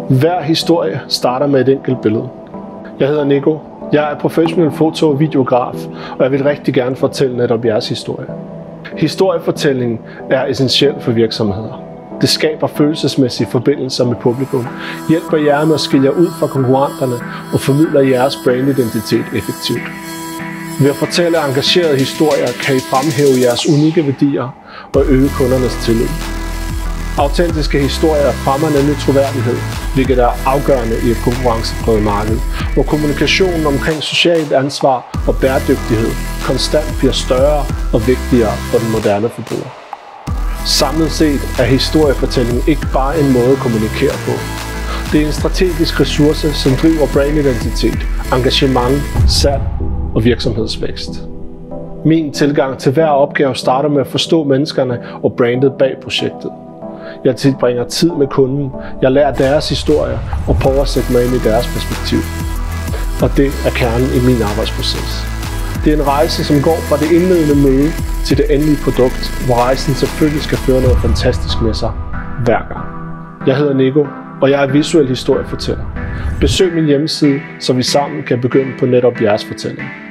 Hver historie starter med et enkelt billede. Jeg hedder Nico. Jeg er professionel foto- og videograf, og jeg vil rigtig gerne fortælle netop jeres historie. Historiefortælling er essentiel for virksomheder. Det skaber følelsesmæssige forbindelser med publikum, hjælper jer med at skille jer ud fra konkurrenterne og formidler jeres brandidentitet effektivt. Ved at fortælle engagerede historier kan I fremhæve jeres unikke værdier og øge kundernes tillid. Autentiske historier fremmer nemlig troværdighed, hvilket er afgørende i et konkurrencepræget marked, hvor kommunikationen omkring socialt ansvar og bæredygtighed konstant bliver større og vigtigere for den moderne forbruger. Samlet set er historiefortælling ikke bare en måde at kommunikere på. Det er en strategisk ressource, som driver brandidentitet, engagement, salg og virksomhedsvækst. Min tilgang til hver opgave starter med at forstå menneskerne og brandet bag projektet. Jeg tilbringer tid med kunden, jeg lærer deres historier og prøver at sætte mig ind i deres perspektiv. Og det er kernen i min arbejdsproces. Det er en rejse, som går fra det indledende møde til det endelige produkt, hvor rejsen selvfølgelig skal føre noget fantastisk med sig hver gang. Jeg hedder Nico, og jeg er visuel historiefortæller. Besøg min hjemmeside, så vi sammen kan begynde på netop jeres fortælling.